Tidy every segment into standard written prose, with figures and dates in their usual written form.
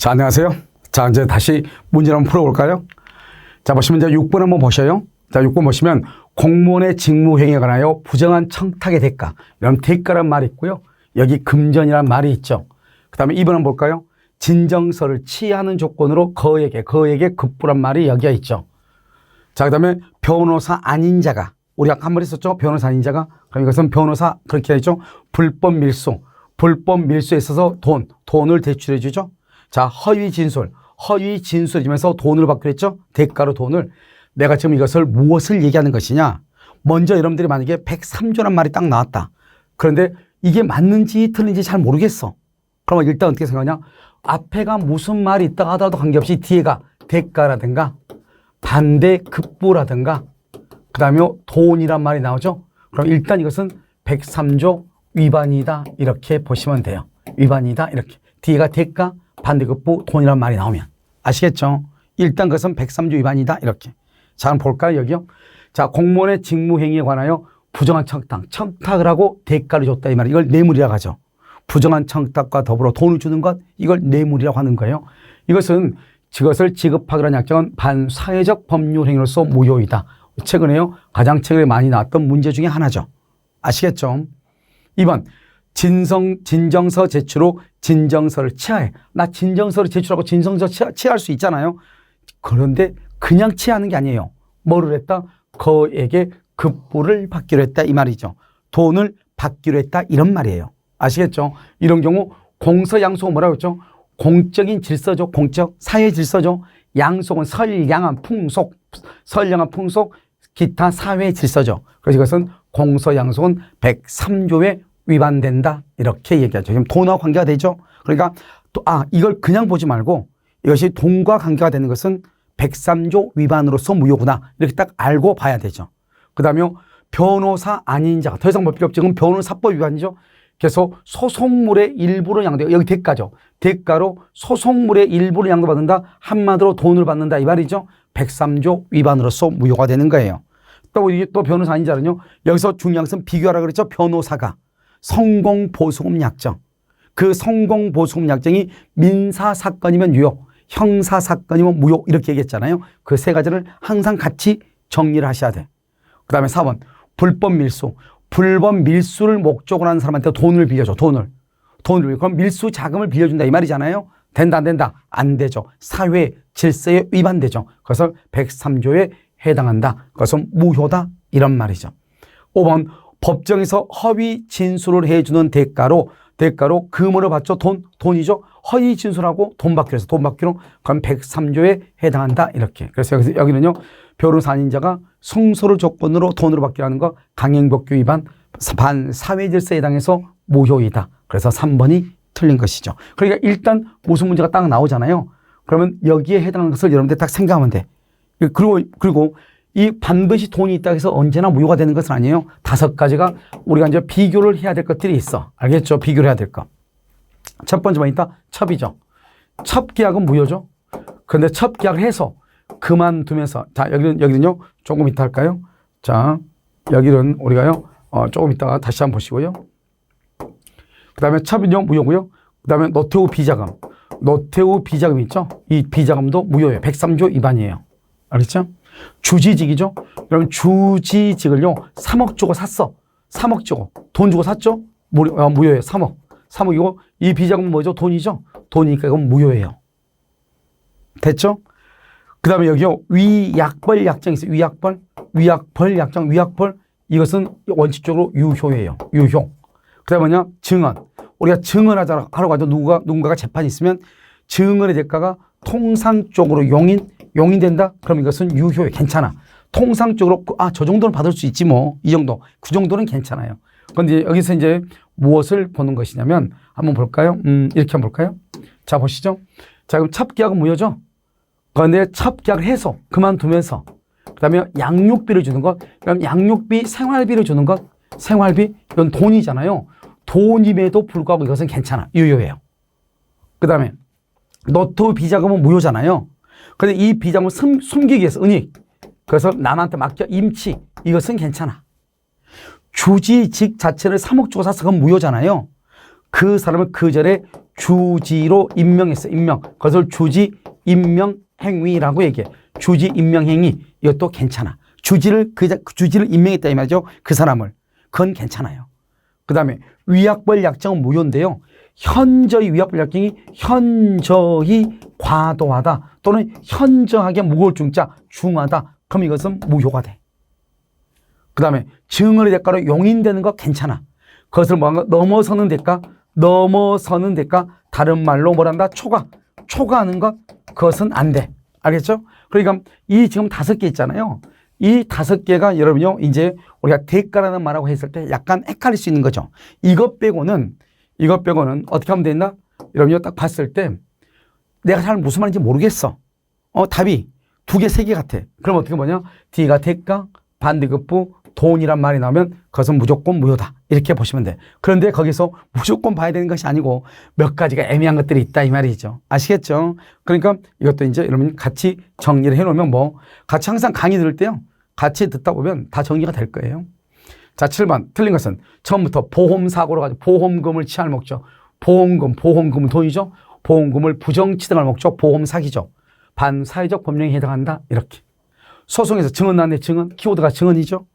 자, 안녕하세요. 자, 이제 다시 문제를 한번 풀어볼까요? 자, 보시면 이제 6번 한번 보셔요. 자, 6번 보시면 공무원의 직무행위에 관하여 부정한 청탁의 대가. 이런 대가란 말이 있고요. 여기 금전이란 말이 있죠. 그 다음에 2번 한번 볼까요? 진정서를 취하는 조건으로 거액에 급부란 말이 여기에 있죠. 자, 그 다음에 변호사 아닌 자가, 우리 아까 한 번 했었죠? 변호사 아닌 자가. 그럼 이것은 변호사, 그렇게 했죠? 불법 밀수에 있어서 돈을 대출해 주죠. 자, 허위 진술이면서 돈을 받기로 했죠? 대가로 돈을. 내가 지금 이것을 무엇을 얘기하는 것이냐? 먼저 여러분들이 만약에 103조란 말이 딱 나왔다. 그런데 이게 맞는지 틀린지 잘 모르겠어. 그러면 일단 어떻게 생각하냐? 앞에가 무슨 말이 있다 하더라도 관계없이 뒤에가 대가라든가 반대급부라든가 그 다음에 돈이란 말이 나오죠? 그럼 일단 이것은 103조 위반이다 이렇게 보시면 돼요. 위반이다 이렇게. 뒤에가 대가, 반대급부, 돈이란 말이 나오면. 아시겠죠? 일단 그것은 103조 위반이다 이렇게. 자, 한번 볼까요? 여기요. 자, 공무원의 직무행위에 관하여 부정한 청탁을 하고 대가를 줬다 이 말. 이걸 뇌물이라고 하죠. 부정한 청탁과 더불어 돈을 주는 것, 이걸 뇌물이라고 하는 거예요. 이것을 지급하기로 한 약정은 반사회적 법률 행위로서 무효이다. 최근에요. 가장 최근에 많이 나왔던 문제 중에 하나죠. 아시겠죠? 2번. 진정서 제출로 진정서를 취하해. 나 진정서를 제출하고 진정서 취할 수 있잖아요. 그런데 그냥 취하는 게 아니에요. 뭐를 했다? 거액의 급부를 받기로 했다 이 말이죠. 돈을 받기로 했다 이런 말이에요. 아시겠죠? 이런 경우 공서양속은 뭐라고 했죠? 공적인 질서죠. 공적 사회 질서죠. 양속은 선량한 풍속, 기타 사회 질서죠. 그래서 이것은 공서양속은 103조에 위반된다 이렇게 얘기하죠. 지금 돈과 관계가 되죠. 그러니까 이걸 그냥 보지 말고 이것이 돈과 관계가 되는 것은 103조 위반으로서 무효구나 이렇게 딱 알고 봐야 되죠. 그 다음에 변호사 아닌 자가 더 이상 볼 필요 없죠. 지금 변호사법 위반이죠. 그래서 소송물의 일부를 양도, 여기 대가죠. 대가로 소송물의 일부를 양도받는다. 한마디로 돈을 받는다 이 말이죠. 103조 위반으로서 무효가 되는 거예요. 또 변호사 아닌 자는요. 여기서 중요한 것은 비교하라고 그랬죠. 변호사가 성공보수금 약정. 그 성공보수금 약정이 민사사건이면 유효, 형사사건이면 무효 이렇게 얘기했잖아요. 그 세 가지를 항상 같이 정리를 하셔야 돼. 그 다음에 4번 불법 밀수를 목적으로 하는 사람한테 돈을 빌려줘. 돈을 그럼 밀수 자금을 빌려준다 이 말이잖아요. 된다 안 된다? 안 되죠. 사회 질서에 위반되죠. 그것을 103조에 해당한다. 그것은 무효다 이런 말이죠. 5번 법정에서 허위 진술을 해주는 대가로 금으로 받죠. 돈이죠. 허위 진술하고 돈 받기로 해서 돈 받기로 그럼 103조에 해당한다 이렇게. 그래서 여기는요. 변호사 아닌 자가 성소를 조건으로 돈으로 받기로 하는 거 강행법규 위반 반사회 질서에 해당해서 무효이다. 그래서 3번이 틀린 것이죠. 그러니까 일단 무슨 문제가 딱 나오잖아요. 그러면 여기에 해당하는 것을 여러분들 딱 생각하면 돼. 그리고 이 반드시 돈이 있다고 해서 언제나 무효가 되는 것은 아니에요. 5가지가 우리가 이제 비교를 해야 될 것들이 있어. 알겠죠? 비교를 해야 될 것. 첫 번째 뭐 있다? 첩이죠. 첩계약은 무효죠. 그런데 첩계약을 해서 그만두면서 자 여기는요 조금 이따 할까요? 자 여기는 우리가요 조금 이따가 다시 한번 보시고요. 그 다음에 첩은요 무효고요. 그 다음에 노태우 비자금 있죠. 이 비자금도 무효예요. 103조 위반이에요. 알겠죠? 주지직이죠. 그럼 주지직을요 3억 주고 샀어. 3억 주고 돈 주고 샀죠. 무효예요. 3억이고 이 비자금은 뭐죠? 돈이죠. 돈이니까 이건 무효예요. 됐죠? 그 다음에 여기요 위약벌 약정이 있어요. 위약벌 약정. 이것은 원칙적으로 유효예요. 유효. 그 다음에 뭐냐? 증언. 우리가 증언하자고 하죠. 누군가가 재판이 있으면 증언의 대가가 통상적으로 용인된다? 그럼 이것은 유효해. 괜찮아. 통상적으로 저 정도는 받을 수 있지 뭐. 이 정도. 그 정도는 괜찮아요. 그런데 여기서 이제 무엇을 보는 것이냐면 한번 볼까요? 이렇게 한번 볼까요? 자 보시죠. 자 그럼 첩계약은 무효죠. 그런데 첩계약을 해서 그만두면서 그 다음에 양육비를 주는 것. 그럼 양육비 생활비를 주는 것. 생활비 이건 돈이잖아요. 돈임에도 불구하고 이것은 괜찮아. 유효해요. 그 다음에 노태우 비자금은 무효잖아요. 그런데 이 비자금을 숨기기 위해서 은닉. 그래서 남한테 맡겨 임치. 이것은 괜찮아. 주지직 자체를 3억 주고 사서 그건 무효잖아요. 그 사람은 그 전에 주지로 임명했어. 임명. 그것을 주지 임명 행위라고 얘기해. 주지 임명 행위. 이것도 괜찮아. 주지를 임명했다 이 말이죠. 그 사람을. 그건 괜찮아요. 그 다음에 위약벌 약정은 무효인데요. 현저히 위약벌 약정이 현저히 과도하다 또는 현저하게 무거울 중자 중하다. 그럼 이것은 무효가 돼. 그 다음에 증언의 대가로 용인되는 거 괜찮아. 그것을 뭔가 넘어서는 대가 다른 말로 뭐란다? 초과하는 것 그것은 안 돼. 알겠죠? 그러니까 이 지금 5개 있잖아요. 이 5개가 여러분요 이제 우리가 대가라는 말하고 했을 때 약간 헷갈릴 수 있는 거죠. 이것 빼고는 어떻게 하면 되나? 여러분요 딱 봤을 때 내가 잘 무슨 말인지 모르겠어. 답이 2개, 3개 같아. 그럼 어떻게 뭐냐? D가 대가, 반대급부, 돈이란 말이 나오면 그것은 무조건 무효다. 이렇게 보시면 돼. 그런데 거기서 무조건 봐야 되는 것이 아니고 몇 가지가 애매한 것들이 있다 이 말이죠. 아시겠죠? 그러니까 이것도 이제 여러분 같이 정리를 해놓으면 같이 항상 강의 들을 때요. 같이 듣다 보면 다 정리가 될 거예요. 자, 7번 틀린 것은 처음부터 보험사고로 가지고 보험금을 취할 목적. 보험금은 돈이죠. 보험금을 부정취득할 목적 보험사기죠. 반사회적 법령에 해당한다. 이렇게. 소송에서 증언 나왔네. 증언. 키워드가 증언이죠.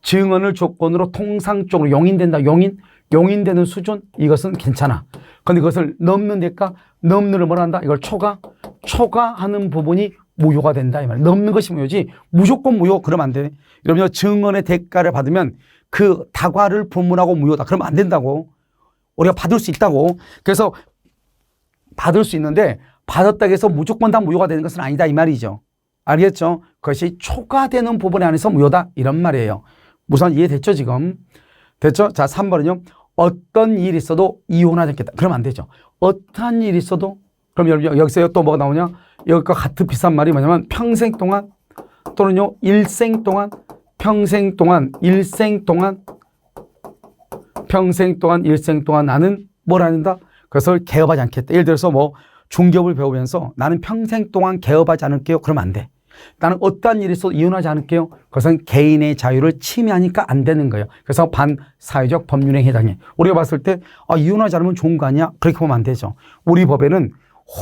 증언을 조건으로 통상적으로 용인된다. 용인되는 수준 이것은 괜찮아. 그런데 그것을 넘는 데까 넘는을 뭐라 한다? 이걸 초과하는 부분이 무효가 된다. 이 말. 넘는 것이 무효지 무조건 무효 그러면 안 돼. 여러분 증언의 대가를 받으면 그 다과를 분문하고 무효다. 그러면 안 된다고. 우리가 받을 수 있다고. 그래서 받을 수 있는데 받았다고 해서 무조건 다 무효가 되는 것은 아니다 이 말이죠. 알겠죠? 그것이 초과되는 부분에 한해서 무효다 이런 말이에요. 우선 이해됐죠 지금? 됐죠? 자 3번은요. 어떤 일이 있어도 이혼하지 않겠다. 그러면 안 되죠. 어떠한 일이 있어도 그럼 여기서 또 뭐가 나오냐? 여기과 같은 비슷한 말이 뭐냐면 평생 동안 또는요 일생 동안 평생 동안 일생 동안 나는 뭘 한다? 그것을 개업하지 않겠다. 예를 들어서 중개업을 배우면서 나는 평생 동안 개업하지 않을게요. 그러면 안 돼. 나는 어떠한 일이 있어도 이혼하지 않을게요. 그것은 개인의 자유를 침해하니까 안 되는 거예요. 그래서 반사회적 법률행위에 해당해. 우리가 봤을 때 이혼하지 않으면 좋은 거 아니야? 그렇게 보면 안 되죠. 우리 법에는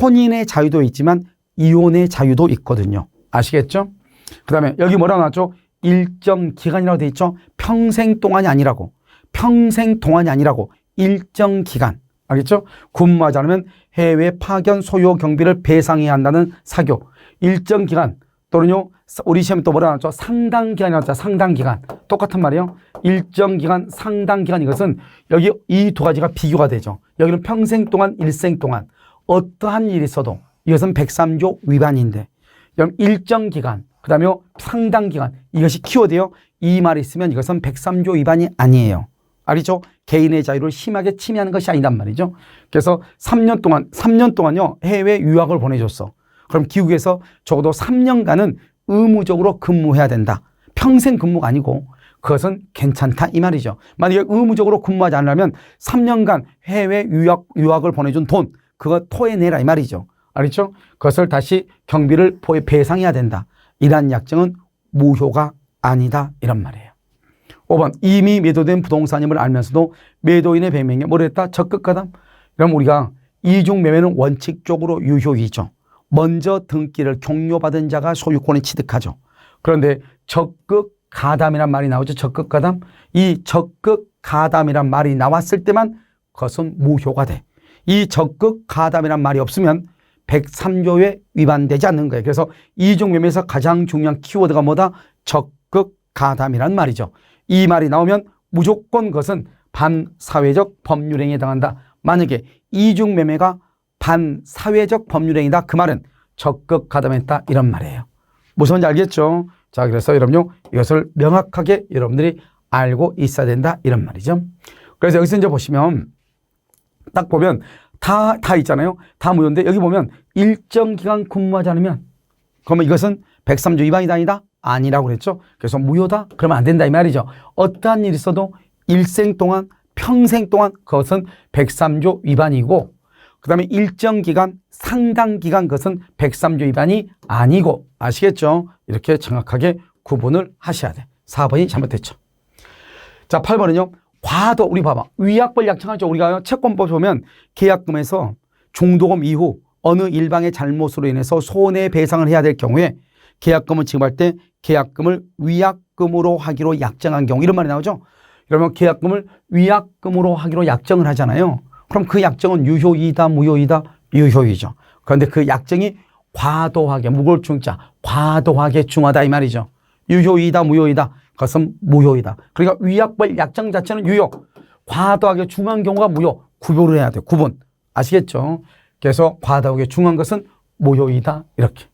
혼인의 자유도 있지만 이혼의 자유도 있거든요. 아시겠죠? 그 다음에 여기 뭐라고 나왔죠? 일정 기간이라고 돼 있죠? 평생 동안이 아니라고. 일정 기간. 알겠죠? 근무하지 않으면 해외 파견 소요 경비를 배상해야 한다는 사교. 일정 기간 또는요 우리 시험에 또 뭐라 나왔죠? 상당 기간이 나왔죠. 상당 기간. 똑같은 말이에요. 일정 기간, 상당 기간 이것은 여기 이 2가지가 비교가 되죠. 여기는 평생 동안, 일생 동안 어떠한 일이 있어도 이것은 103조 위반인데 그럼 일정 기간, 그 다음에 상당 기간 이것이 키워드예요. 이 말이 있으면 이것은 103조 위반이 아니에요. 알죠? 개인의 자유를 심하게 침해하는 것이 아니단 말이죠. 그래서 3년 동안요 해외 유학을 보내줬어. 그럼 기국에서 적어도 3년간은 의무적으로 근무해야 된다. 평생 근무가 아니고 그것은 괜찮다 이 말이죠. 만약에 의무적으로 근무하지 않으려면 3년간 해외 유학을 보내준 돈 그거 토해내라 이 말이죠. 알겠죠? 그것을 다시 경비를 배상해야 된다. 이러한 약정은 무효가 아니다 이런 말이에요. 5번 이미 매도된 부동산임을 알면서도 매도인의 변명에 뭘 했다? 적극가담. 그럼 우리가 이중매매는 원칙적으로 유효이죠. 먼저 등기를 종료받은 자가 소유권을 취득하죠. 그런데 적극가담이란 말이 나오죠. 적극가담. 이 적극가담이란 말이 나왔을 때만 그것은 무효가 돼. 이 적극가담이란 말이 없으면 103조에 위반되지 않는 거예요. 그래서 이중매매에서 가장 중요한 키워드가 뭐다? 적극가담이란 말이죠. 이 말이 나오면 무조건 그것은 반사회적 법률행위에 해당한다. 만약에 이중매매가 반사회적 법률행위다. 그 말은 적극 가담했다. 이런 말이에요. 무슨 말인지 알겠죠? 자, 그래서 여러분요, 이것을 명확하게 여러분들이 알고 있어야 된다. 이런 말이죠. 그래서 여기서 이제 보시면 딱 보면 다 있잖아요. 다 무효인데 여기 보면 일정 기간 근무하지 않으면 그러면 이것은 103조 위반이다 아니다? 아니라고 그랬죠. 그래서 무효다? 그러면 안 된다 이 말이죠. 어떠한 일이 있어도 일생 동안 평생 동안 그것은 103조 위반이고 그 다음에 일정 기간 상당 기간 그것은 103조 위반이 아니고 아시겠죠? 이렇게 정확하게 구분을 하셔야 돼. 4번이 잘못됐죠. 자 8번은요. 과도 우리 봐봐. 위약벌 약정하죠. 우리가 채권법 보면 계약금에서 중도금 이후 어느 일방의 잘못으로 인해서 손해배상을 해야 될 경우에 계약금을 지급할 때 계약금을 위약금으로 하기로 약정한 경우, 이런 말이 나오죠. 그러면 계약금을 위약금으로 하기로 약정을 하잖아요. 그럼 그 약정은 유효이다, 무효이다? 유효이죠. 그런데 그 약정이 과도하게, 무골중자, 과도하게 중하다 이 말이죠. 유효이다, 무효이다? 그것은 무효이다. 그러니까 위약벌 약정 자체는 유효, 과도하게 중한 경우가 무효. 구별을 해야 돼요. 구분. 아시겠죠? 그래서 과도하게 중한 것은 무효이다. 이렇게.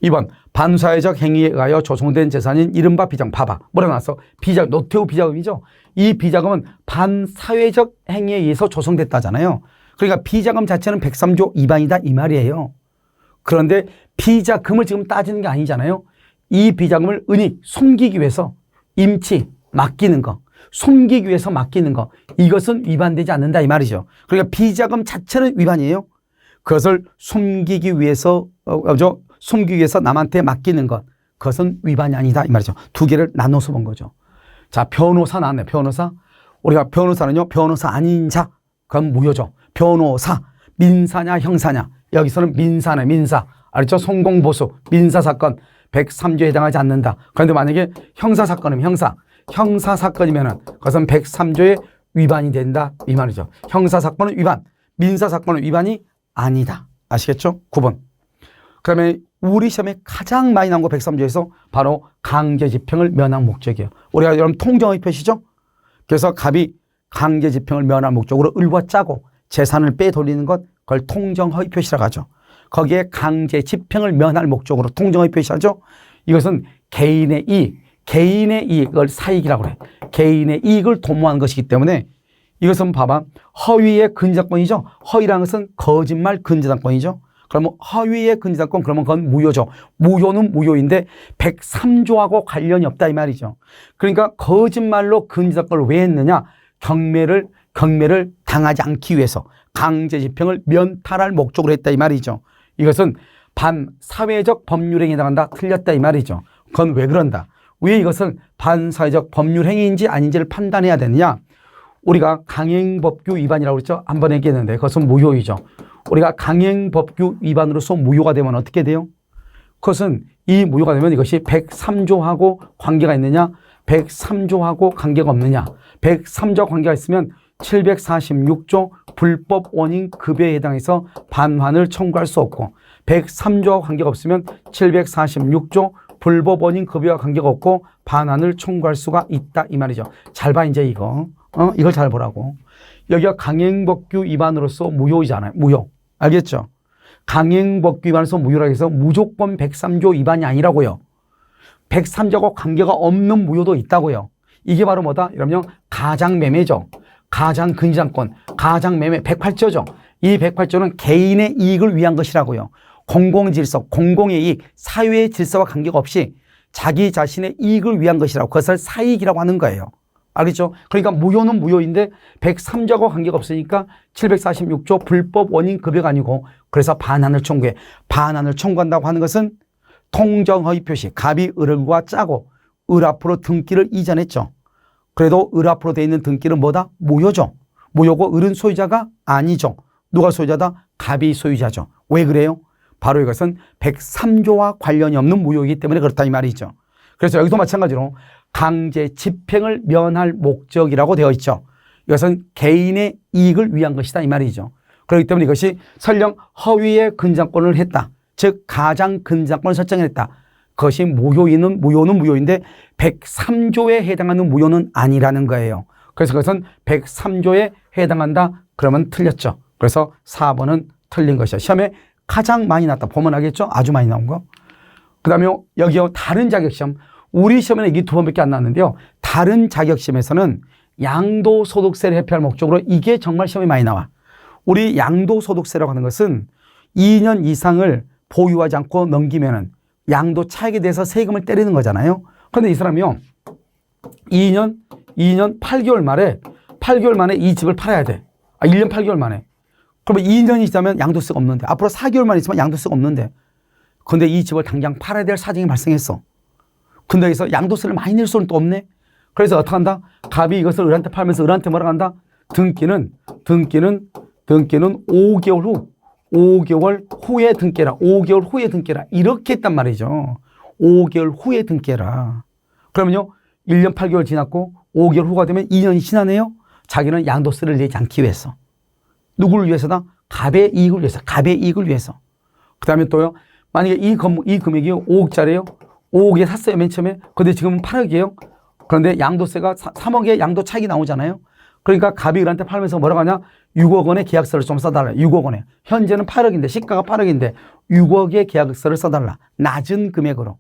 2번, 반사회적 행위에 의하여 조성된 재산인 이른바 비자금. 봐봐. 뭐라 나왔어? 비자금, 노태우 비자금이죠. 이 비자금은 반사회적 행위에 의해서 조성됐다잖아요. 그러니까 비자금 자체는 103조 위반이다 이 말이에요. 그런데 비자금을 지금 따지는 게 아니잖아요. 이 비자금을 은닉, 숨기기 위해서 임치, 맡기는 거, 숨기기 위해서 맡기는 거, 이것은 위반되지 않는다 이 말이죠. 그러니까 비자금 자체는 위반이에요. 그것을 숨기기 위해서 숨기기 위해서 남한테 맡기는 것, 그것은 위반이 아니다 이 말이죠. 두 개를 나눠서 본 거죠. 자, 변호사 나왔네. 변호사. 우리가 변호사는요, 변호사 아닌 자, 그건 무효죠. 변호사, 민사냐 형사냐. 여기서는 민사네, 민사. 알죠? 성공보수, 민사사건 103조에 해당하지 않는다. 그런데 만약에 형사사건이면 형사사건이면 그것은 103조에 위반이 된다 이 말이죠. 형사사건은 위반, 민사사건은 위반이 아니다. 아시겠죠? 9번. 그러면 우리 시험에 가장 많이 나온 거 103조에서 바로 강제집행을 면한 목적이에요. 우리가 여러분 통정의 표시죠? 그래서 갑이 강제집행을 면한 목적으로 을과 짜고 재산을 빼돌리는 것, 그걸 통정허위 표시라고 하죠. 거기에 강제집행을 면할 목적으로 통정허위 표시하죠. 이것은 개인의 이익을 사익이라고 그래. 개인의 이익을 도모하는 것이기 때문에 이것은 봐봐. 허위의 근저당권이죠. 허위라는 것은 거짓말 근저당권이죠. 그러면 허위의 근저당권, 그러면 그건 무효죠. 무효는 무효인데 103조하고 관련이 없다 이 말이죠. 그러니까 거짓말로 근저당권을 왜 했느냐? 경매를 당하지 않기 위해서 강제집행을 면탈할 목적으로 했다 이 말이죠. 이것은 반사회적 법률행위에 해당한다. 틀렸다 이 말이죠. 그건 왜 그런다? 왜 이것을 반사회적 법률행위인지 아닌지를 판단해야 되느냐? 우리가 강행법규 위반이라고 했죠. 한번 얘기했는데 그것은 무효이죠. 우리가 강행법규 위반으로서 무효가 되면 어떻게 돼요? 그것은 이 무효가 되면 이것이 103조하고 관계가 있느냐? 103조하고 관계가 없느냐? 103조 관계가 있으면 746조 불법 원인 급여에 해당해서 반환을 청구할 수 없고 103조와 관계가 없으면 746조 불법 원인 급여와 관계가 없고 반환을 청구할 수가 있다 이 말이죠. 잘 봐 이제 이거. 이걸 잘 보라고. 여기가 강행법규 위반으로서 무효이잖아요. 무효. 알겠죠? 강행법규 위반으로서 무효라고 해서 무조건 103조 위반이 아니라고요. 103조와 관계가 없는 무효도 있다고요. 이게 바로 뭐다? 이러면 가장매매죠. 가장근저당권, 가장매매 108조죠. 이 108조는 개인의 이익을 위한 것이라고요. 공공질서, 공공의 이익, 사회의 질서와 관계가 없이 자기 자신의 이익을 위한 것이라고 그것을 사익이라고 하는 거예요. 알겠죠? 그러니까 무효는 무효인데 103조와 관계가 없으니까 746조 불법 원인 급여가 아니고 그래서 반환을 청구해. 반환을 청구한다고 하는 것은 통정허위 표시, 갑이 을과 짜고 을 앞으로 등기를 이전했죠. 그래도 을 앞으로 돼 있는 등기는 뭐다? 무효죠. 무효고 을은 소유자가 아니죠. 누가 소유자다? 갑이 소유자죠. 왜 그래요? 바로 이것은 103조와 관련이 없는 무효이기 때문에 그렇다 이 말이죠. 그래서 여기도 마찬가지로 강제 집행을 면할 목적이라고 되어 있죠. 이것은 개인의 이익을 위한 것이다 이 말이죠. 그렇기 때문에 이것이 설령 허위의 근저당권을 했다. 즉 가장 근저당권을 설정했다. 그것이 무효는 무효인데 103조에 해당하는 무효는 아니라는 거예요. 그래서 그것은 103조에 해당한다. 그러면 틀렸죠. 그래서 4번은 틀린 것이죠. 시험에 가장 많이 났다. 보면 알겠죠? 아주 많이 나온 거. 그 다음에 여기요 다른 자격시험. 우리 시험에는 이게 2번밖에 안 나왔는데요. 다른 자격시험에서는 양도소득세를 회피할 목적으로 이게 정말 시험에 많이 나와. 우리 양도소득세라고 하는 것은 2년 이상을 보유하지 않고 넘기면은 양도 차익에 대해서 세금을 때리는 거잖아요. 그런데 이 사람이요. 2년 8개월 만에 이 집을 팔아야 돼. 1년 8개월 만에. 그러면 2년이 있다면 양도세가 없는데 앞으로 4개월만 있으면 양도세가 없는데 근데 이 집을 당장 팔아야 될 사정이 발생했어. 근데 여기서 양도세를 많이 낼 수는 또 없네. 그래서 어떻게 한다? 갑이 이것을 을한테 팔면서 을한테 뭐라고 한다? 등기는 등기는 5개월 후, 5개월 후에 등기라, 5개월 후에 등기라. 이렇게 했단 말이죠. 5개월 후에 등기라. 그러면요, 1년 8개월 지났고 5개월 후가 되면 2년이 지나네요. 자기는 양도세를 내지 않기 위해서. 누구를 위해서다? 갑의 이익을 위해서. 갑의 이익을 위해서. 그 다음에 또요, 만약에 이 금액이 5억짜리예요. 5억에 샀어요, 맨 처음에. 근데 지금은 8억이에요. 그런데 양도세가 3억의 양도 차익이 나오잖아요. 그러니까 갑이 을한테 팔면서 뭐라고 하냐? 6억 원의 계약서를 좀 써달라. 6억 원에. 현재는 8억인데, 시가가 8억인데 6억의 계약서를 써달라. 낮은 금액으로.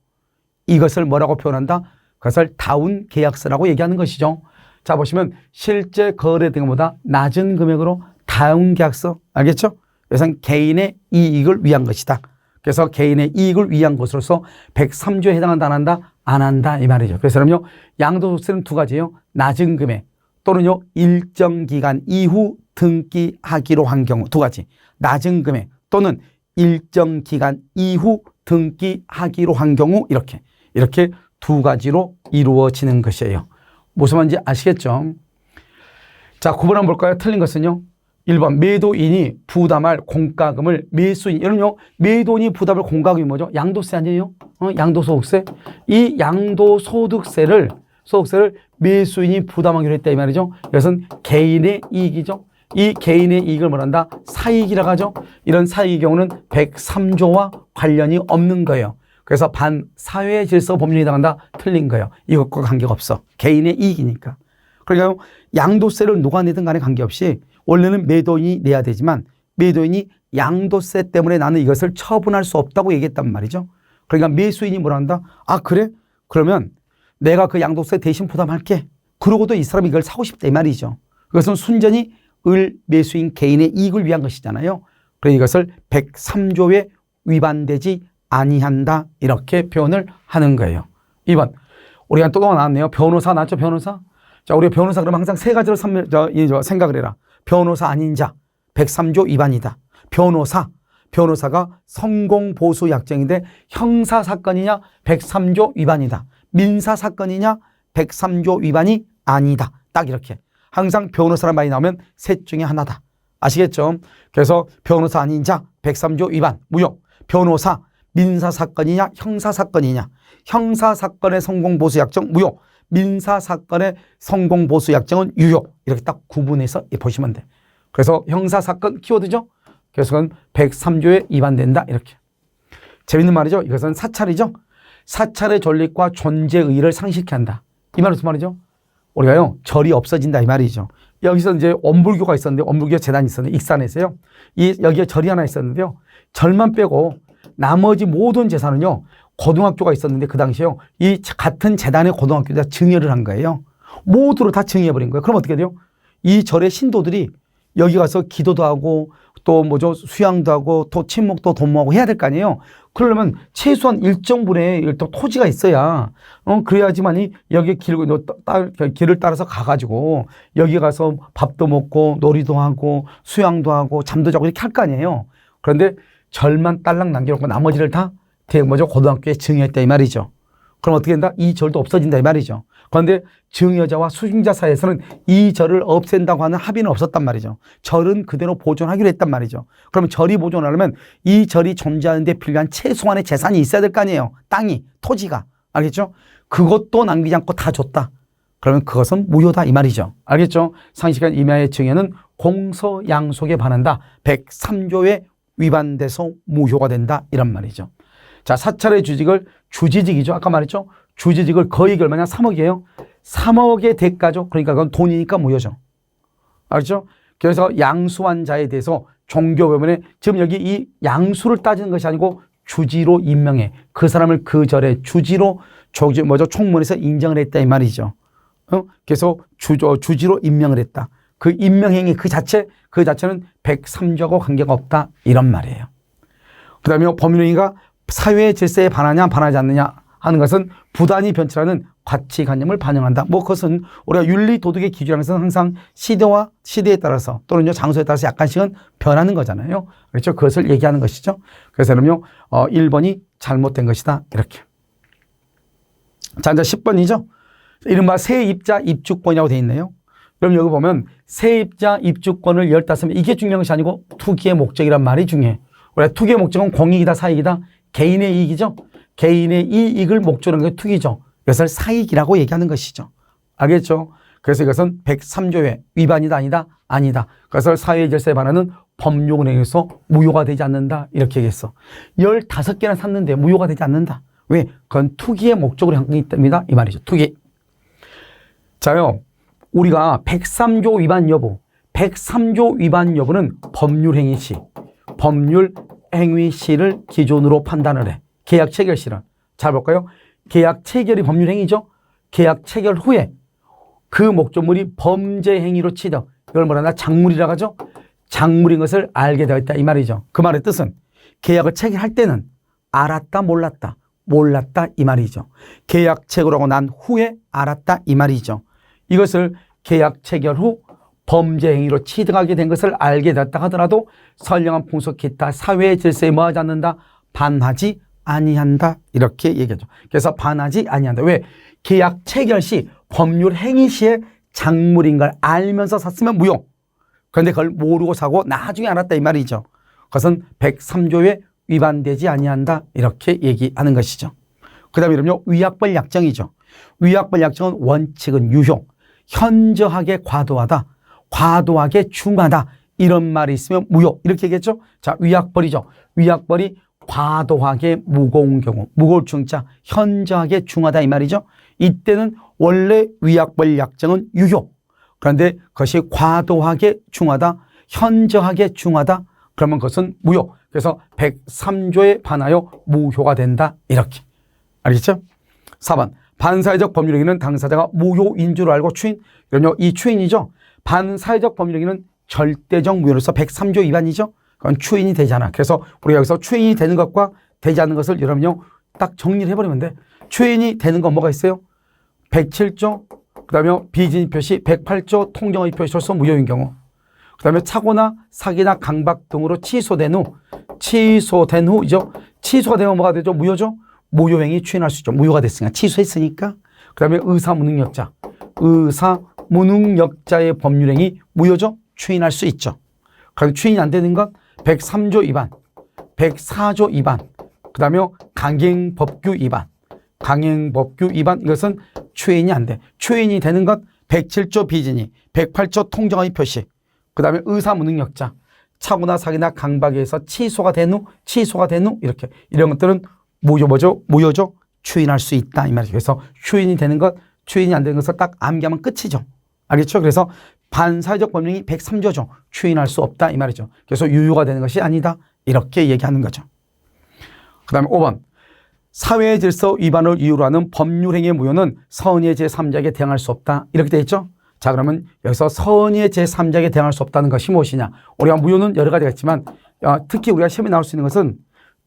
이것을 뭐라고 표현한다? 그것을 다운 계약서라고 얘기하는 것이죠. 자, 보시면 실제 거래 등보다 낮은 금액으로 다운 계약서. 알겠죠? 이것은 개인의 이익을 위한 것이다. 그래서 개인의 이익을 위한 것으로서 103조에 해당한다, 안 한다? 안 한다, 이 말이죠. 그래서 그럼요, 양도세는 두 가지예요. 낮은 금액 또는요, 일정 기간 이후 등기하기로 한 경우 두 가지. 낮은 금액 또는 일정 기간 이후 등기하기로 한 경우 이렇게 두 가지로 이루어지는 것이에요. 무슨 말인지 아시겠죠? 자, 9번 한번 볼까요? 틀린 것은요. 1번 매도인이 부담할 공과금을 매수인, 여러분요, 매도인이 부담할 공과금이 뭐죠? 양도세 아니에요? 양도소득세. 이 양도소득세를 매수인이 부담하기로 했다, 이 말이죠. 이것은 개인의 이익이죠. 이 개인의 이익을 뭐란다? 사익이라고 하죠. 이런 사익의 경우는 103조와 관련이 없는 거예요. 그래서 반사회질서 법률에 해당한다? 틀린 거예요. 이것과 관계가 없어. 개인의 이익이니까. 그러니까 양도세를 누가 내든 간에 관계없이 원래는 매도인이 내야 되지만 매도인이 양도세 때문에 나는 이것을 처분할 수 없다고 얘기했단 말이죠. 그러니까 매수인이 뭐라 한다? 아, 그래? 그러면 내가 그 양도세 대신 부담할게. 그러고도 이 사람이 이걸 사고 싶다, 이 말이죠. 그것은 순전히 매수인 개인의 이익을 위한 것이잖아요. 그러니 이것을 103조에 위반되지 아니한다, 이렇게 표현을 하는 거예요. 2번. 우리가 또 나왔네요. 변호사 나왔죠, 변호사. 자, 우리가 변호사 그러면 항상 세 가지로 생각을 해라. 변호사 아닌 자, 103조 위반이다. 변호사가 성공보수 약정인데 형사사건이냐, 103조 위반이다. 민사사건이냐, 103조 위반이 아니다. 딱 이렇게. 항상 변호사란 말이 나오면 셋 중에 하나다. 아시겠죠? 그래서 변호사 아닌 자, 103조 위반, 무효. 변호사, 민사사건이냐, 형사사건이냐. 형사사건의 성공보수약정 무효. 민사사건의 성공보수약정은 유효. 이렇게 딱 구분해서 보시면 돼. 그래서 형사사건 키워드죠. 그래서 그건 103조에 위반된다, 이렇게. 재밌는 말이죠. 이것은 사찰이죠. 사찰의 존립과 존재의의를 상실케 한다. 이 말은 무슨 말이죠? 우리가요, 절이 없어진다, 이 말이죠. 여기서 이제 원불교가 있었는데, 원불교 재단이 있었는데, 익산에서요. 여기에 절이 하나 있었는데요. 절만 빼고 나머지 모든 재산은요, 고등학교가 있었는데 그 당시에요, 이 같은 재단의 고등학교에다 증여를 한 거예요. 모두를 다 증여해버린 거예요. 그럼 어떻게 돼요? 이 절의 신도들이 여기 가서 기도도 하고 또 수양도 하고 또 친목도 도모하고 해야 될 거 아니에요. 그러려면 최소한 일정 분의 또 토지가 있어야 그래야지만이 여기 길을 따라서 가가지고 여기 가서 밥도 먹고 놀이도 하고 수양도 하고 잠도 자고 이렇게 할 거 아니에요. 그런데 절만 딸랑 남겨놓고 나머지를 다 고등학교에 증여했다, 이 말이죠. 그럼 어떻게 된다? 이 절도 없어진다, 이 말이죠. 그런데 증여자와 수증자 사이에서는 이 절을 없앤다고 하는 합의는 없었단 말이죠. 절은 그대로 보존하기로 했단 말이죠. 그러면 절이 보존하려면 이 절이 존재하는 데 필요한 최소한의 재산이 있어야 될 거 아니에요. 땅이, 토지가. 알겠죠? 그것도 남기지 않고 다 줬다. 그러면 그것은 무효다, 이 말이죠. 알겠죠? 상식한 임야의 증여는 공서양속에 반한다. 103조에 위반돼서 무효가 된다, 이런 말이죠. 자, 사찰의 주지직이죠. 아까 말했죠. 주지직을 거액이 얼마냐? 3억이에요. 3억의 대가죠. 그러니까 그건 돈이니까 무효죠. 알죠? 그래서 양수한 자에 대해서 종교법원에 지금 여기 이 양수를 따지는 것이 아니고 주지로 임명해. 그 사람을 그 절에 주지로 총무원에서 인정을 했다, 이 말이죠. 그래서 주지로 임명을 했다. 그 임명행위 그 자체는 103조하고 관계가 없다, 이런 말이에요. 그 다음에 법률행위가 사회 질서에 반하냐 반하지 않느냐 하는 것은 부단히 변질하는 가치관념을 반영한다. 그것은 우리가 윤리 도덕의 기준이라는 것은 항상 시대에 따라서 또는 장소에 따라서 약간씩은 변하는 거잖아요. 그렇죠? 그것을 얘기하는 것이죠. 그래서 그러면 1번이 잘못된 것이다, 이렇게. 자, 이제 10번이죠. 이른바 세입자 입주권이라고 되어 있네요. 그럼 여기 보면 세입자 입주권을 15명 이게 중요한 것이 아니고 투기의 목적이란 말이 중요해. 원래 투기의 목적은 공익이다 사익이다? 개인의 이익이죠. 개인의 이익을 목적으로 하는 게 투기죠. 이것을 사익이라고 얘기하는 것이죠. 알겠죠? 그래서 이것은 103조의 위반이다 아니다? 아니다. 그래서 사회의 질서에 반하는 법률에 의해서 무효가 되지 않는다. 이렇게 얘기했어. 15개나 샀는데 무효가 되지 않는다. 왜? 그건 투기의 목적으로 한 거기 때문이다. 이 말이죠. 투기. 자요. 우리가 103조 위반 여부. 103조 위반 여부는 법률행위 시. 법률행위 시를 기준으로 판단을 해. 계약 체결 시는. 잘 볼까요? 계약 체결이 법률행위죠. 계약 체결 후에 그 목적물이 범죄 행위로 취득. 이걸 뭐라 하나? 작물이라고 하죠. 작물인 것을 알게 되었다. 이 말이죠. 그 말의 뜻은 계약을 체결할 때는 알았다, 몰랐다. 몰랐다. 이 말이죠. 계약 체결하고 난 후에 알았다. 이 말이죠. 이것을 계약 체결 후 범죄 행위로 취득하게 된 것을 알게 됐다 하더라도 선량한 풍속 기타 사회의 질서에 뭐하지 않는다? 반하지 아니한다. 이렇게 얘기하죠. 그래서 반하지 아니한다. 왜? 계약 체결 시 법률 행위 시에 작물인 걸 알면서 샀으면 무효. 그런데 그걸 모르고 사고 나중에 알았다 이 말이죠. 그것은 103조에 위반되지 아니한다. 이렇게 얘기하는 것이죠. 그 다음에 이름요. 위약벌 약정이죠. 위약벌 약정은 원칙은 유효. 현저하게 과도하다. 과도하게 중하다. 이런 말이 있으면 무효. 이렇게 얘기했죠. 자, 위약벌이죠. 위약벌이 과도하게 무거운 경우. 무거울 중자. 현저하게 중하다 이 말이죠. 이때는 원래 위약벌 약정은 유효. 그런데 그것이 과도하게 중하다. 현저하게 중하다. 그러면 그것은 무효. 그래서 103조에 반하여 무효가 된다. 이렇게. 알겠죠? 4번. 반사회적 법률행위는 당사자가 무효인 줄 알고 추인. 그럼요. 이 추인이죠. 반사회적 법률행위는 절대적 무효로서 103조 위반이죠. 그건 추인이 되잖아. 그래서 우리가 여기서 추인이 되는 것과 되지 않는 것을 여러분요. 딱 정리를 해버리면 돼. 추인이 되는 건 뭐가 있어요? 107조, 그 다음에 비진입 표시, 108조 통정의 표시로서 무효인 경우. 그 다음에 착오나 사기나 강박 등으로 취소된 후이죠. 취소가 되면 뭐가 되죠? 무효죠? 무효행위 추인할 수 있죠. 무효가 됐으니까. 취소했으니까. 그 다음에 의사무능력자. 의사무능력자의 법률행위 무효죠? 추인할 수 있죠. 그럼 추인이 안 되는 건 103조 위반, 104조 위반, 그 다음에 강행법규 위반. 강행법규 위반 이것은 추인이 안 돼. 추인이 되는 것 107조 비진이, 108조 통정의 표시, 그 다음에 의사무능력자, 착오나 사기나 강박에 의해서 취소가 된 후 이렇게 이런 것들은 무효죠. 추인할 수 있다 이 말이죠. 그래서 추인이 되는 것, 추인이 안 되는 것을 딱 암기하면 끝이죠. 알겠죠? 그래서 반사회적 법령이 103조죠. 추인할 수 없다 이 말이죠. 그래서 유효가 되는 것이 아니다 이렇게 얘기하는 거죠. 그 다음에 5번. 사회의 질서 위반을 이유로 하는 법률행위의 무효는 선의의 제3자에게 대항할 수 없다. 이렇게 되어 있죠. 자, 그러면 여기서 선의의 제3자에게 대항할 수 없다는 것이 무엇이냐. 우리가 무효는 여러 가지가 있지만 특히 우리가 시험에 나올 수 있는 것은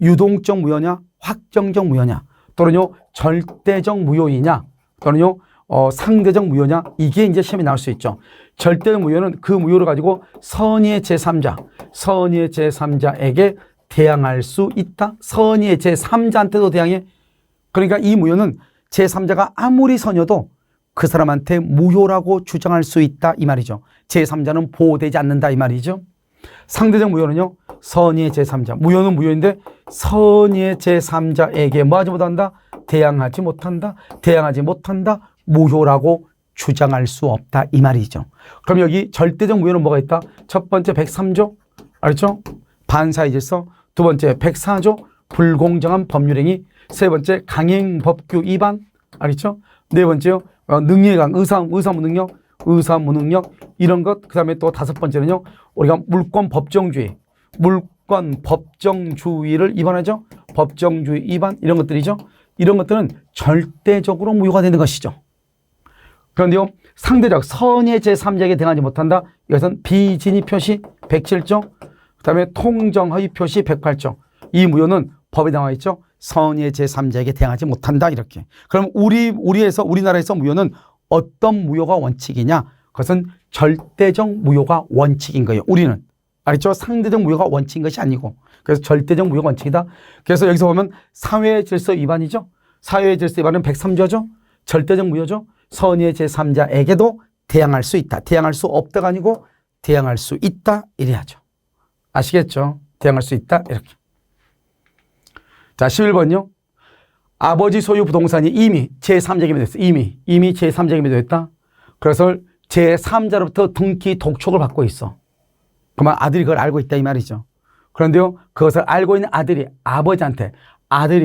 유동적 무효냐 확정적 무효냐 또는요 절대적 무효이냐 또는요 상대적 무효냐 이게 이제 시험에 나올 수 있죠. 절대적 무효는 그 무효를 가지고 선의의 제3자에게 대항할 수 있다. 선의의 제3자한테도 대항해. 그러니까 이 무효는 제3자가 아무리 선여도 그 사람한테 무효라고 주장할 수 있다 이 말이죠. 제3자는 보호되지 않는다 이 말이죠. 상대적 무효는요. 선의의 제3자. 무효는 무효인데 선의의 제3자에게 뭐하지 못한다? 대항하지 못한다. 무효라고 주장할 수 없다 이 말이죠. 그럼 여기 절대적 무효는 뭐가 있다? 첫 번째 103조 알죠? 반사의 질서. 두 번째 104조 불공정한 법률행위. 세 번째 강행법규 위반. 알죠? 네 번째요. 능력강 의사무능력 이런 것. 그 다음에 또 다섯 번째는요. 우리가 물권 법정주의를 위반하죠. 법정주의 위반 이런 것들이죠. 이런 것들은 절대적으로 무효가 되는 것이죠. 그런데요. 상대적 선의의 제3자에게 대항하지 못한다. 이것은 비진입 표시 107조. 그 다음에 통정허위 표시 108조. 이 무효는 법에 나와 있죠. 선의의 제3자에게 대항하지 못한다. 이렇게. 그럼 우리나라에서 무효는 어떤 무효가 원칙이냐? 그것은 절대적 무효가 원칙인 거예요. 우리는. 알겠죠? 상대적 무효가 원칙인 것이 아니고. 그래서 절대적 무효가 원칙이다. 그래서 여기서 보면 사회 질서 위반이죠. 사회 질서 위반은 103조죠. 절대적 무효죠. 선의의 제3자에게도 대항할 수 있다. 대항할 수 없다가 아니고 대항할 수 있다 이래야죠. 아시겠죠? 대항할 수 있다 이렇게. 자, 11번요. 아버지 소유 부동산이 이미 제3자에게 매도했어. 이미 제3자에게 매도했다. 그래서 제3자로부터 등기 독촉을 받고 있어. 그러면 아들이 그걸 알고 있다 이 말이죠. 그런데요, 그것을 알고 있는 아들이 아버지한테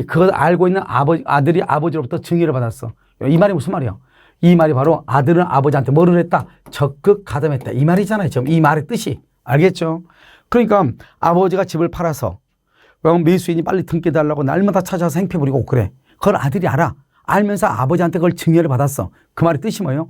그걸 알고 있는 아들이 아버지로부터 증여를 받았어. 이 말이 무슨 말이야? 이 말이 바로 아들은 아버지한테 뭐를 했다? 적극 가담했다. 이 말이잖아요. 지금 이 말의 뜻이. 알겠죠? 그러니까 아버지가 집을 팔아서 매수인이 빨리 등기해달라고 날마다 찾아서 행패 부리고 그래. 그걸 아들이 알아. 알면서 아버지한테 그걸 증여를 받았어. 그 말의 뜻이 뭐예요?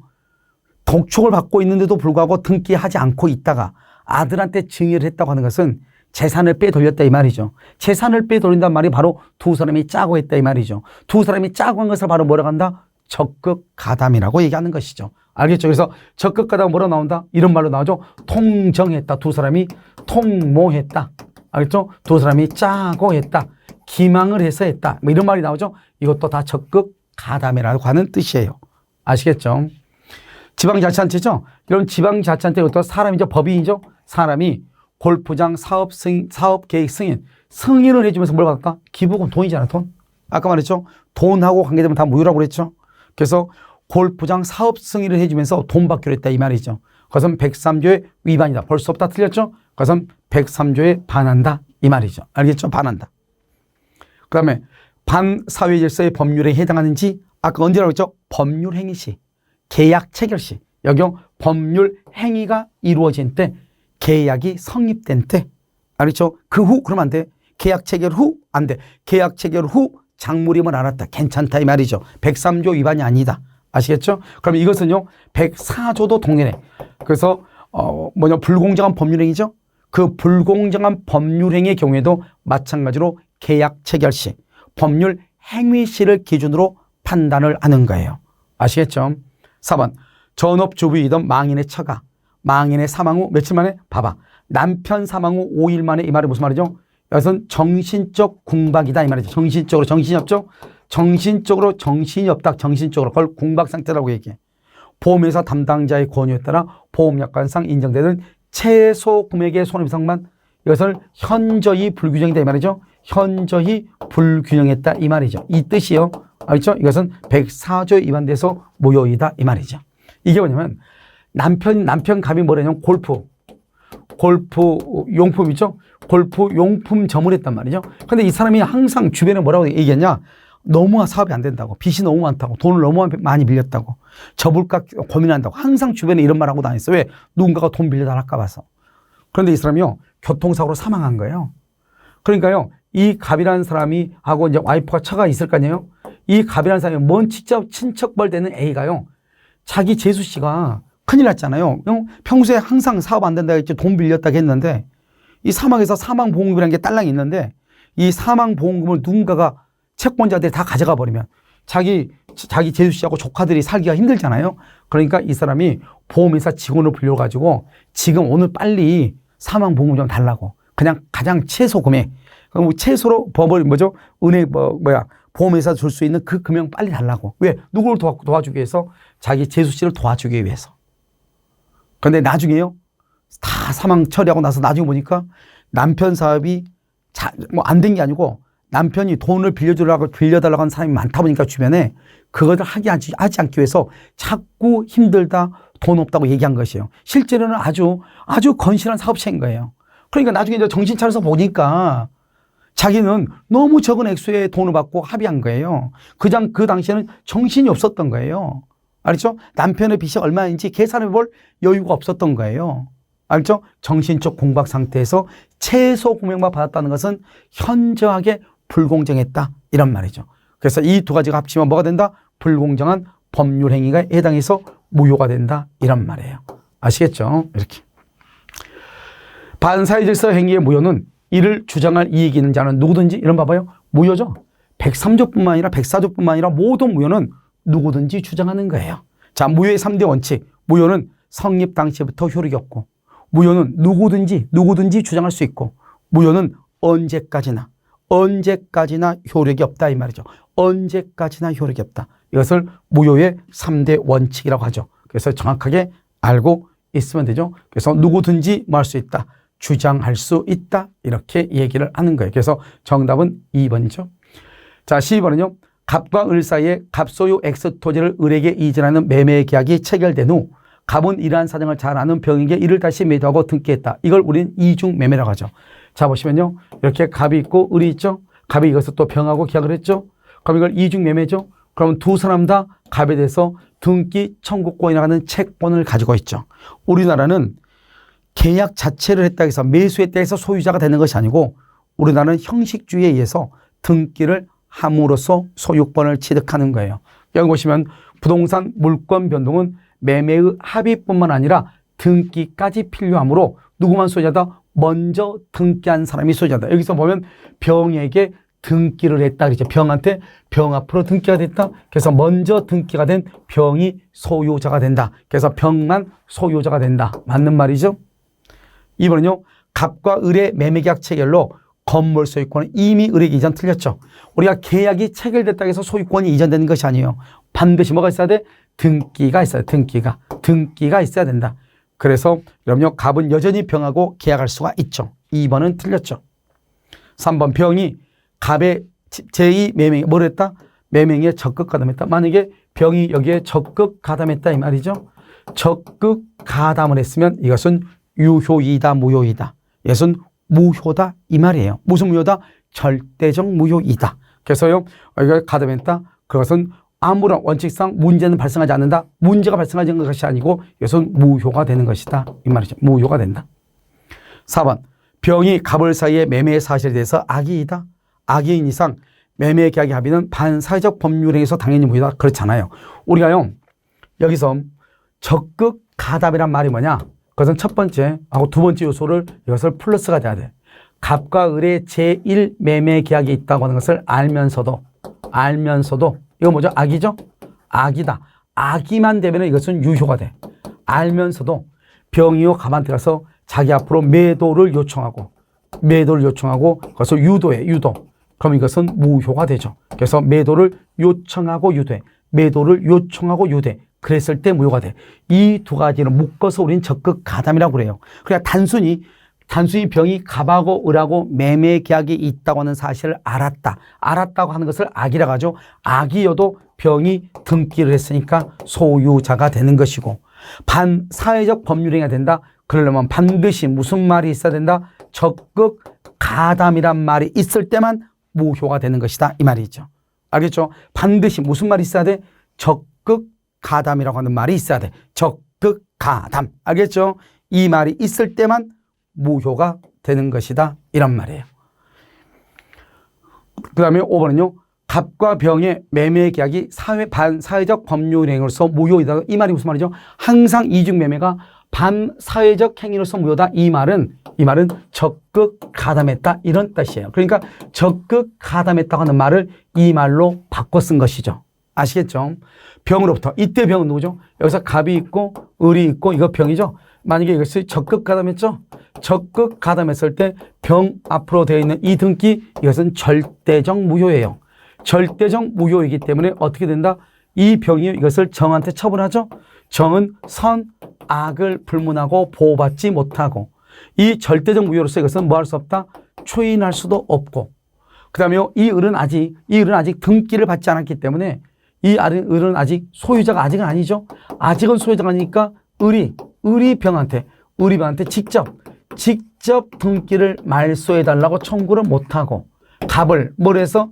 독촉을 받고 있는데도 불구하고 등기하지 않고 있다가 아들한테 증여를 했다고 하는 것은 재산을 빼돌렸다 이 말이죠. 재산을 빼돌린다는 말이 바로 두 사람이 짜고 했다 이 말이죠. 두 사람이 짜고 한 것을 바로 뭐라고 한다? 적극 가담이라고 얘기하는 것이죠. 알겠죠? 그래서 적극 가담은 뭐라고 나온다? 이런 말로 나오죠. 통정했다. 두 사람이 통모했다. 알겠죠? 두 사람이 짜고 했다. 기망을 해서 했다. 뭐 이런 말이 나오죠. 이것도 다 적극 가담이라고 하는 뜻이에요. 아시겠죠? 지방자치단체죠. 이런 지방자치단체부터 사람이죠. 법인이죠. 사람이 골프장 사업계획 승인을 해주면서 뭘 받을까? 기부금 돈이잖아, 돈. 아까 말했죠. 돈하고 관계되면 다 무효라고 그랬죠. 그래서 골프장 사업 승인을 해주면서 돈 받기로 했다 이 말이죠. 그것은 103조의 위반이다. 벌써부터 틀렸죠. 그것은 103조에 반한다 이 말이죠. 알겠죠? 반한다. 그 다음에 반사회질서의 법률에 해당하는지 아까 언제라고 했죠? 법률행위 시, 계약 체결 시. 여기요. 법률 행위가 이루어진 때, 계약이 성립된 때. 알겠죠? 그 후 그러면 안 돼. 계약 체결 후 안 돼. 계약 체결 후 작물임을 알았다. 괜찮다 이 말이죠. 103조 위반이 아니다. 아시겠죠? 그럼 이것은요. 104조도 동일해. 그래서 불공정한 법률행위죠. 그 불공정한 법률행위의 경우에도 마찬가지로 계약 체결 시, 법률 행위 시를 기준으로 판단을 하는 거예요. 아시겠죠? 4번 전업주부이던 망인의 처가 망인의 사망 후 며칠 만에 봐봐. 남편 사망 후 5일 만에 이 말이 무슨 말이죠? 이것은 정신적 궁박이다 이 말이죠. 정신적으로 정신이 없죠. 정신적으로 정신이 없다. 정신적으로 그걸 궁박 상태라고 얘기해. 보험회사 담당자의 권유에 따라 보험약관상 인정되는 최소 금액의 손해배상만 이것을 현저히 불균형이다 이 말이죠. 현저히 불균형했다 이 말이죠. 이 뜻이요. 알죠? 이것은 104조에 위반돼서 무효이다 이 말이죠. 이게 뭐냐면 남편 갑이 뭐냐면 골프 용품이죠. 골프 용품 점을했단 말이죠. 근데 이 사람이 항상 주변에 뭐라고 얘기했냐? 너무 사업이 안 된다고. 빚이 너무 많다고. 돈을 너무 많이 빌렸다고. 접을까 고민한다고. 항상 주변에 이런 말하고 다녔어. 왜? 누군가가 돈 빌려달랄까 봐서. 그런데 이 사람이요. 교통사고로 사망한 거예요. 그러니까요. 이 갑이라는 사람이 하고 이제 와이프가 처가 있을 거 아니에요. 이 갑이라는 사람이 먼 직접 친척벌 되는 A가요. 자기 재수 씨가 큰일 났잖아요. 평소에 항상 사업 안 된다고 했지 돈 빌렸다고 했는데 이 사망에서 사망보험금이라는 게 딸랑이 있는데 이 사망보험금을 누군가가 채권자들이 다 가져가 버리면 자기 재수 씨하고 조카들이 살기가 힘들잖아요. 그러니까 이 사람이 보험회사 직원을 불려가지고 지금 오늘 빨리 사망보험금 좀 달라고. 그냥 가장 최소 금액. 그럼 최소로 법을 은행 보험회사 줄 수 있는 그 금액 빨리 달라고. 왜? 누구를 도와주기 위해서? 자기 재수 씨를 도와주기 위해서. 그런데 나중에요. 다 사망 처리하고 나서 나중에 보니까 남편 사업이 안 된 게 아니고 남편이 돈을 빌려달라고 한 사람이 많다 보니까 주변에 그것을 하지 않기 위해서 자꾸 힘들다, 돈 없다고 얘기한 것이에요. 실제로는 아주 건실한 사업체인 거예요. 그러니까 나중에 이제 정신 차려서 보니까 자기는 너무 적은 액수의 돈을 받고 합의한 거예요. 그 당시에는 정신이 없었던 거예요. 알죠? 남편의 빚이 얼마인지 계산해 볼 여유가 없었던 거예요. 알죠? 정신적 공박 상태에서 최소 금액만 받았다는 것은 현저하게 불공정했다. 이런 말이죠. 그래서 이 두 가지가 합치면 뭐가 된다? 불공정한 법률 행위가 해당해서 무효가 된다. 이런 말이에요. 아시겠죠? 이렇게. 반사회 질서 행위의 무효는 이를 주장할 이익이 있는 자는 누구든지 이런 봐봐요. 무효죠. 103조뿐만 아니라 104조뿐만 아니라 모든 무효는 누구든지 주장하는 거예요. 자, 무효의 3대 원칙. 무효는 성립 당시부터 효력이 없고 무효는 누구든지 주장할 수 있고 무효는 언제까지나 효력이 없다 이 말이죠. 언제까지나 효력이 없다. 이것을 무효의 3대 원칙이라고 하죠. 그래서 정확하게 알고 있으면 되죠. 그래서 누구든지 뭐 할 수 있다. 주장할 수 있다. 이렇게 얘기를 하는 거예요. 그래서 정답은 2번이죠. 자, 12번은요. 갑과 을 사이에 갑소유 X 토지를 을에게 이전하는 매매 계약이 체결된 후 갑은 이러한 사정을 잘 아는 병에게 이를 다시 매도하고 등기했다. 이걸 우리는 이중 매매라고 하죠. 자, 보시면요. 이렇게 갑이 있고 을이 있죠. 갑이 이것을 또 병하고 계약을 했죠. 그럼 이걸 이중 매매죠. 그러면 두 사람 다 갑에 대해서 등기 청구권이라고 하는 채권을 가지고 있죠. 우리나라는 계약 자체를 했다 해서 매수했다 해서 소유자가 되는 것이 아니고 우리나라는 형식주의에 의해서 등기를 함으로써 소유권을 취득하는 거예요. 여기 보시면 부동산 물권 변동은 매매의 합의뿐만 아니라 등기까지 필요하므로 누구만 소유자다? 먼저 등기한 사람이 소유자다. 여기서 보면 병에게 등기를 했다. 그렇죠. 병한테 병 앞으로 등기가 됐다. 그래서 먼저 등기가 된 병이 소유자가 된다. 그래서 병만 소유자가 된다. 맞는 말이죠. 2번은요. 갑과 을의 매매계약 체결로 건물 소유권은 이미 을에게 이전 틀렸죠. 우리가 계약이 체결됐다고 해서 소유권이 이전되는 것이 아니에요. 반드시 뭐가 있어야 돼? 등기가 있어야 돼. 등기가 있어야 된다. 그래서 여러분요. 갑은 여전히 병하고 계약할 수가 있죠. 2번은 틀렸죠. 3번 병이 갑의 제2 매명에 뭘 했다? 매명에 적극 가담했다. 만약에 병이 여기에 적극 가담했다 이 말이죠. 적극 가담을 했으면 이것은 유효이다 무효이다. 이것은 무효다 이 말이에요. 무슨 무효다? 절대적 무효이다. 그래서요. 여기가 가담했다. 그것은 아무런 원칙상 문제는 발생하지 않는다. 문제가 발생하지 않는 것이 아니고 이것은 무효가 되는 것이다. 이 말이죠. 무효가 된다. 4번 병이 갑을 사이에 매매 사실에 대해서 악의이다. 악의인 이상 매매 계약의 합의는 반사회적 법률행위에서 당연히 무효다. 그렇잖아요. 우리가요. 여기서 적극 가담이란 말이 뭐냐? 그것은 첫 번째 하고 두 번째 요소를 이것을 플러스가 돼야 돼. 갑과 을의 제1 매매 계약이 있다고 하는 것을 알면서도 이거 뭐죠? 악이죠? 악이다. 악이만 되면 이것은 유효가 돼. 알면서도 병이요 갑한테 가서 자기 앞으로 매도를 요청하고 그것을 유도해. 그럼 이것은 무효가 되죠. 그래서 매도를 요청하고 유도해. 그랬을 때 무효가 돼. 이 두 가지를 묶어서 우리는 적극 가담이라고 그래요. 그러니까 단순히 병이 갑하고 을하고 매매 계약이 있다고 하는 사실을 알았다고 하는 것을 악이라고 하죠. 악이어도 병이 등기를 했으니까 소유자가 되는 것이고 반사회적 법률행위가 된다. 그러려면 반드시 무슨 말이 있어야 된다? 적극 가담이란 말이 있을 때만 무효가 되는 것이다. 이 말이죠. 알겠죠? 반드시 무슨 말이 있어야 돼? 적극 가담이라고 하는 말이 있어야 돼. 적극 가담. 알겠죠? 이 말이 있을 때만 무효가 되는 것이다. 이런 말이에요. 그 다음에 5번은요. 갑과 병의 매매 계약이 반사회적 법률행위로서 무효이다. 이 말이 무슨 말이죠? 항상 이중 매매가 반사회적 행위로서 무효다. 이 말은 적극 가담했다. 이런 뜻이에요. 그러니까 적극 가담했다고 하는 말을 이 말로 바꿔 쓴 것이죠. 아시겠죠? 병으로부터. 이때 병은 누구죠? 여기서 갑이 있고 을이 있고 이거 병이죠. 만약에 이것이 적극 가담했죠? 적극 가담했을 때 병 앞으로 되어 있는 이 등기 이것은 절대적 무효예요. 절대적 무효이기 때문에 어떻게 된다? 이 병이 이것을 정한테 처분하죠. 정은 선, 악을 불문하고 보호받지 못하고 이 절대적 무효로서 이것은 뭐 할 수 없다? 추인할 수도 없고 그 다음에 이 을은 아직 등기를 받지 않았기 때문에 이 을은 아직 소유자가 아직은 아니죠. 아직은 소유자가 아니니까 을이 병한테 직접 등기를 말소해달라고 청구를 못하고 갑을 뭘 해서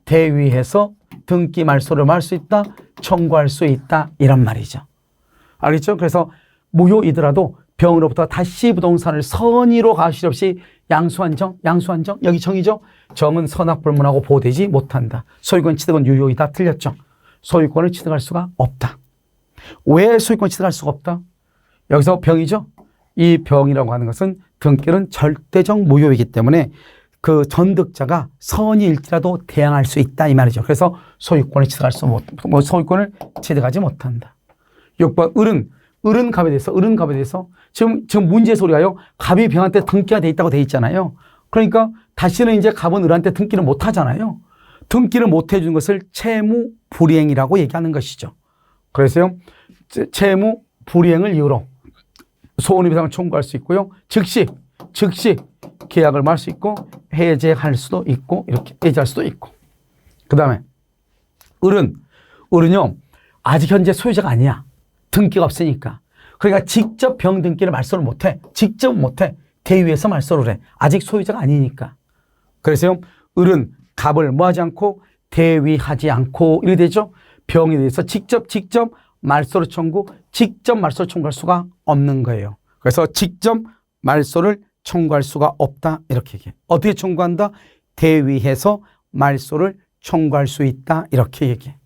대위해서 등기 말소를 할 수 있다, 청구할 수 있다 이런 말이죠. 알겠죠? 그래서 무효이더라도 병으로부터 다시 부동산을 선의로 가실 없이 양수한 정 여기 정이죠. 정은 선악불문하고 보호되지 못한다. 소유권 취득은 유효이다. 틀렸죠. 소유권을 취득할 수가 없다. 왜 소유권 취득할 수가 없다? 여기서 병이죠. 이 병이라고 하는 것은 등기는 절대적 무효이기 때문에 그 전득자가 선의일지라도 대항할 수 있다 이 말이죠. 그래서 소유권을 취득하지 못한다. 6번 을은 갑에 대해서 지금 문제 소리가요. 갑이 병한테 등기가 돼 있다고 돼 있잖아요. 그러니까 다시는 이제 갑은 을한테 등기를 못 하잖아요. 등기를 못 해준 것을 채무 불이행이라고 얘기하는 것이죠. 그래서요. 채무 불이행을 이유로 손해배상을 청구할 수 있고요. 즉시 계약을 말 수 있고 해제할 수도 있고 이렇게 해제할 수도 있고. 그 다음에 을은요 아직 현재 소유자가 아니야. 등기가 없으니까. 그러니까 직접 병등기를 말소를 못해. 직접 못해. 대위에서 말소를 해. 아직 소유자가 아니니까. 그래서요 을은 갑을 뭐 하지 않고 대위하지 않고 이렇게 되죠. 병에 대해서 직접 말소를 청구할 수가 없는 거예요. 그래서 직접 말소를 청구할 수가 없다 이렇게 얘기해. 어떻게 청구한다? 대위해서 말소를 청구할 수 있다 이렇게 얘기해.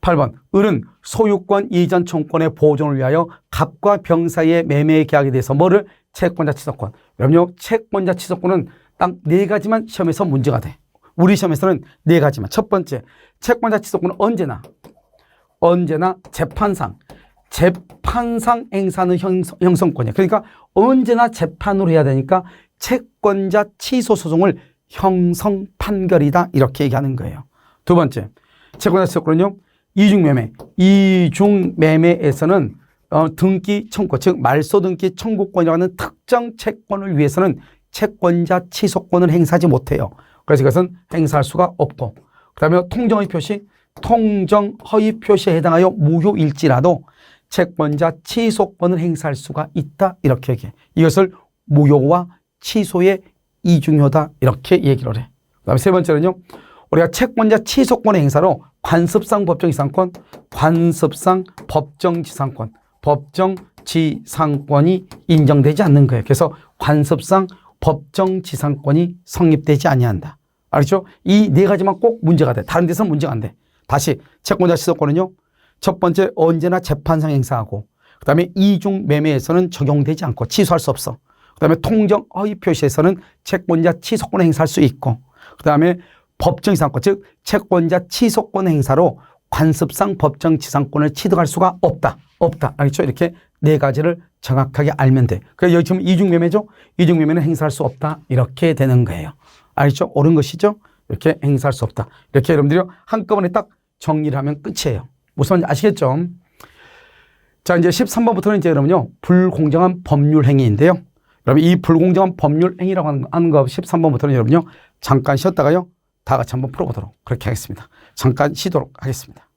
8번 을은 소유권 이전 청구권의 보존을 위하여 갑과 병 사이의 매매 계약에 대해서 뭐를? 채권자 취소권. 여러분요 채권자 취소권은 딱 4가지만 시험에서 문제가 돼. 우리 시험에서는 4가지만. 첫 번째 채권자 취소권은 언제나 재판상 행사하는 형성권이야. 그러니까 언제나 재판으로 해야 되니까 채권자 취소 소송을 형성 판결이다 이렇게 얘기하는 거예요. 두 번째 채권자 취소권은요 이중매매에서는 등기 청구, 즉 말소 등기 청구권이라는 특정 채권을 위해서는 채권자 취소권을 행사하지 못해요. 그래서 이것은 행사할 수가 없고, 그 다음에 통정허위 표시에 해당하여 무효일지라도 채권자 취소권을 행사할 수가 있다 이렇게 얘기해. 이것을 무효와 취소의 이중효다 이렇게 얘기를 해. 그 다음에 세 번째는요 우리가 채권자 취소권의 행사로 관습상 법정지상권이 인정되지 않는 거예요. 그래서 관습상 법정지상권이 성립되지 아니한다. 알겠죠? 이 4가지만 꼭 문제가 돼. 다른 데서는 문제가 안 돼. 다시 채권자 취소권은요. 첫 번째 언제나 재판상 행사하고, 그 다음에 이중매매에서는 적용되지 않고 취소할 수 없어. 그 다음에 통정허위 표시에서는 채권자 취소권 행사할 수 있고, 그 다음에 법정지상권, 즉 채권자 취소권 행사로 관습상 법정지상권을 취득할 수가 없다. 알겠죠? 이렇게 4가지를 정확하게 알면 돼. 그래서 여기 지금 이중매매죠? 이중매매는 행사할 수 없다. 이렇게 되는 거예요. 알겠죠? 옳은 것이죠? 이렇게 행사할 수 없다. 이렇게 여러분들이 한꺼번에 딱 정리를 하면 끝이에요. 무슨 말인지 아시겠죠? 자, 이제 13번부터는 이제 여러분요, 불공정한 법률 행위인데요. 여러분 이 불공정한 법률 행위라고 하는 거 13번부터는 여러분요, 잠깐 쉬었다가요, 다 같이 한번 풀어보도록 그렇게 하겠습니다. 잠깐 쉬도록 하겠습니다.